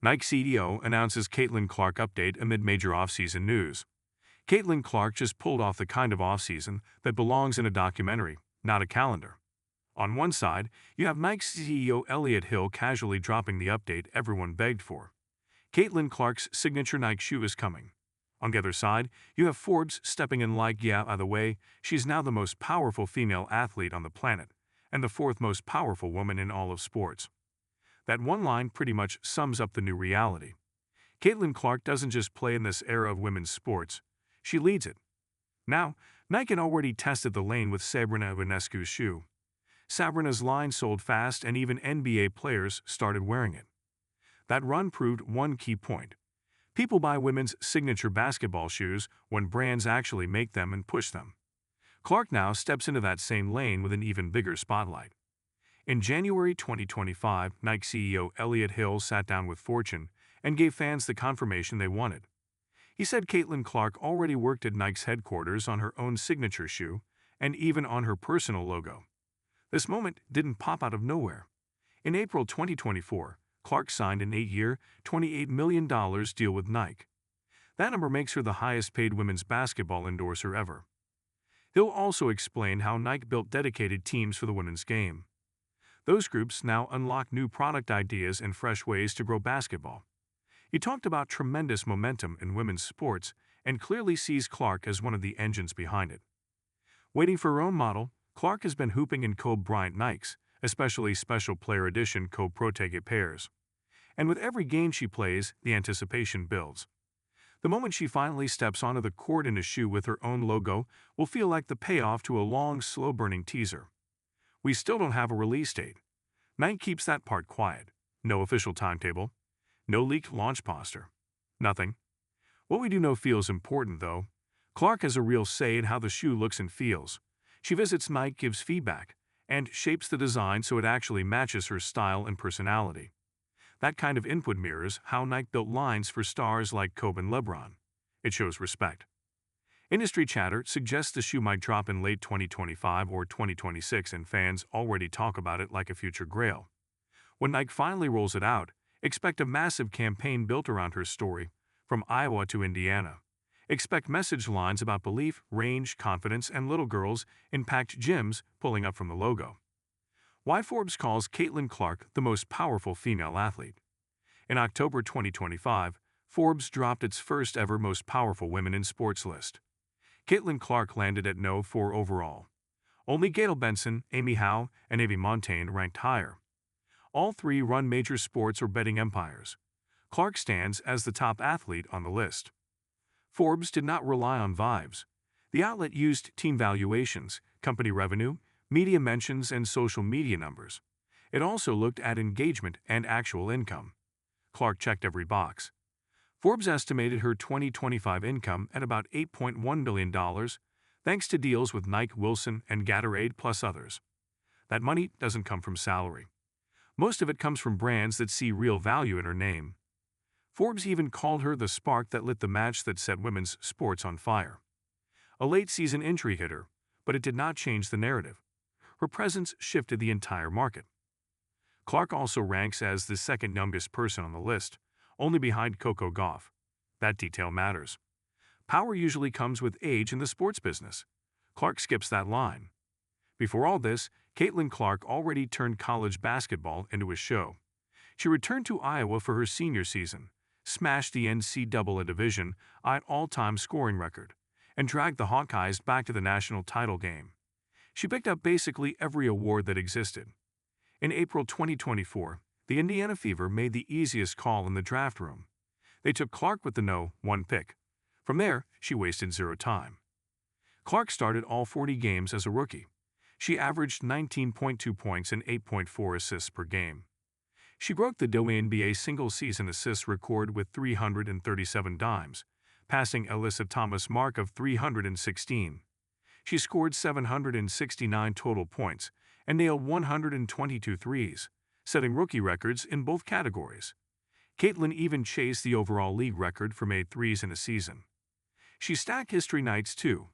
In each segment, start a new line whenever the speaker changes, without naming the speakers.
Nike CEO announces Caitlin Clark update amid major offseason news. Caitlin Clark just pulled off the kind of offseason that belongs in a documentary, not a calendar. On one side, you have Nike CEO Elliott Hill casually dropping the update everyone begged for. Caitlin Clark's signature Nike shoe is coming. On the other side, you have Forbes stepping in like, yeah, by the way, she's now the most powerful female athlete on the planet, and the fourth most powerful woman in all of sports. That one line pretty much sums up the new reality. Caitlin Clark doesn't just play in this era of women's sports, she leads it. Now, Nike had already tested the lane with Sabrina Ionescu's shoe. Sabrina's line sold fast and even NBA players started wearing it. That run proved one key point. People buy women's signature basketball shoes when brands actually make them and push them. Clark now steps into that same lane with an even bigger spotlight. In January 2025, Nike CEO Elliott Hill sat down with Fortune and gave fans the confirmation they wanted. He said Caitlin Clark already worked at Nike's headquarters on her own signature shoe and even on her personal logo. This moment didn't pop out of nowhere. In April 2024, Clark signed an 8-year, $28 million deal with Nike. That number makes her the highest-paid women's basketball endorser ever. Hill also explained how Nike built dedicated teams for the women's game. Those groups now unlock new product ideas and fresh ways to grow basketball. He talked about tremendous momentum in women's sports and clearly sees Clark as one of the engines behind it. Waiting for her own model, Clark has been hooping in Kobe Bryant Nikes, especially Special Player Edition Kobe Protege pairs. And with every game she plays, the anticipation builds. The moment she finally steps onto the court in a shoe with her own logo will feel like the payoff to a long, slow-burning teaser. We still don't have a release date. Nike keeps that part quiet. No official timetable. No leaked launch poster. Nothing. What we do know feels important, though. Clark has a real say in how the shoe looks and feels. She visits Nike, gives feedback, and shapes the design so it actually matches her style and personality. That kind of input mirrors how Nike built lines for stars like Kobe and LeBron. It shows respect. Industry chatter suggests the shoe might drop in late 2025 or 2026, and fans already talk about it like a future grail. When Nike finally rolls it out, expect a massive campaign built around her story, from Iowa to Indiana. Expect message lines about belief, range, confidence, and little girls in packed gyms pulling up from the logo. Why Forbes calls Caitlin Clark the most powerful female athlete. In October 2025, Forbes dropped its first ever most powerful women in sports list. Caitlin Clark landed at No. 4 overall. Only Gail Benson, Amy Howe, and Evie Montaigne ranked higher. All three run major sports or betting empires. Clark stands as the top athlete on the list. Forbes did not rely on vibes. The outlet used team valuations, company revenue, media mentions, and social media numbers. It also looked at engagement and actual income. Clark checked every box. Forbes estimated her 2025 income at about $8.1 billion, thanks to deals with Nike, Wilson, and Gatorade plus others. That money doesn't come from salary. Most of it comes from brands that see real value in her name. Forbes even called her the spark that lit the match that set women's sports on fire. A late-season injury hit her, but it did not change the narrative. Her presence shifted the entire market. Clark also ranks as the second youngest person on the list, only behind Coco Gauff. That detail matters. Power usually comes with age in the sports business. Clark skips that line. Before all this, Caitlin Clark already turned college basketball into a show. She returned to Iowa for her senior season, smashed the NCAA division at all-time scoring record, and dragged the Hawkeyes back to the national title game. She picked up basically every award that existed. In April 2024, the Indiana Fever made the easiest call in the draft room. They took Clark with the No. 1 pick. From there, she wasted zero time. Clark started all 40 games as a rookie. She averaged 19.2 points and 8.4 assists per game. She broke the WNBA single-season assists record with 337 dimes, passing Alyssa Thomas' mark of 316. She scored 769 total points and nailed 122 threes, setting rookie records in both categories. Caitlin even chased the overall league record for made threes in a season. She stacked history nights too.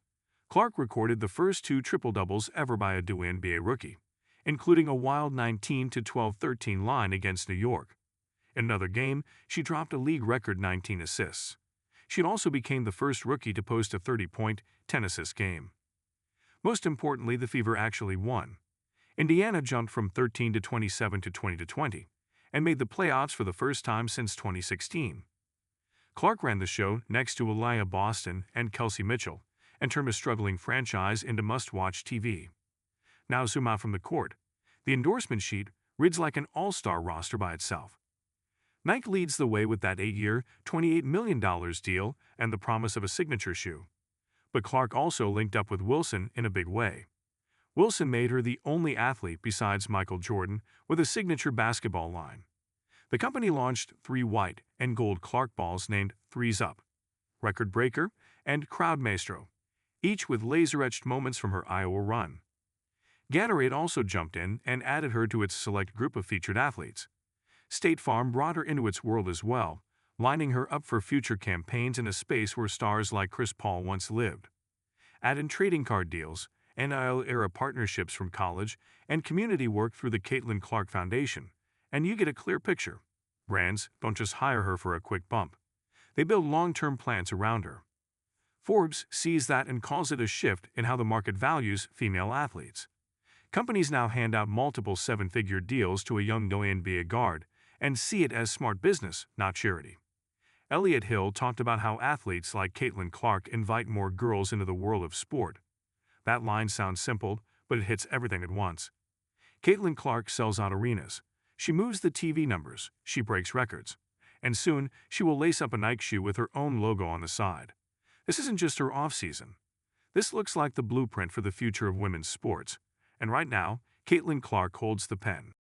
Clark recorded the first 2 triple-doubles ever by a WNBA rookie, including a wild 19-12-13 line against New York. In another game, she dropped a league record 19 assists. She also became the first rookie to post a 30-point, 10-assist game. Most importantly, the Fever actually won. Indiana jumped from 13 to 27 to 20 to 20 and made the playoffs for the first time since 2016. Clark ran the show next to Aaliyah Boston and Kelsey Mitchell and turned a struggling franchise into must-watch TV. Now zoom out from the court. The endorsement sheet reads like an all-star roster by itself. Nike leads the way with that 8-year, $28 million deal and the promise of a signature shoe. But Clark also linked up with Wilson in a big way. Wilson made her the only athlete besides Michael Jordan with a signature basketball line. The company launched 3 white and gold Clark balls named Threes Up, Record Breaker, and Crowd Maestro, each with laser-etched moments from her Iowa run. Gatorade also jumped in and added her to its select group of featured athletes. State Farm brought her into its world as well, lining her up for future campaigns in a space where stars like Chris Paul once lived. Add in trading card deals, NIL-era partnerships from college, and community work through the Caitlin Clark Foundation, and you get a clear picture. Brands don't just hire her for a quick bump. They build long-term plans around her. Forbes sees that and calls it a shift in how the market values female athletes. Companies now hand out multiple 7-figure deals to a young NBA guard and see it as smart business, not charity. Elliot Hill talked about how athletes like Caitlin Clark invite more girls into the world of sport. That line sounds simple, but it hits everything at once. Caitlin Clark sells out arenas. She moves the TV numbers. She breaks records. And soon, she will lace up a Nike shoe with her own logo on the side. This isn't just her off-season. This looks like the blueprint for the future of women's sports. And right now, Caitlin Clark holds the pen.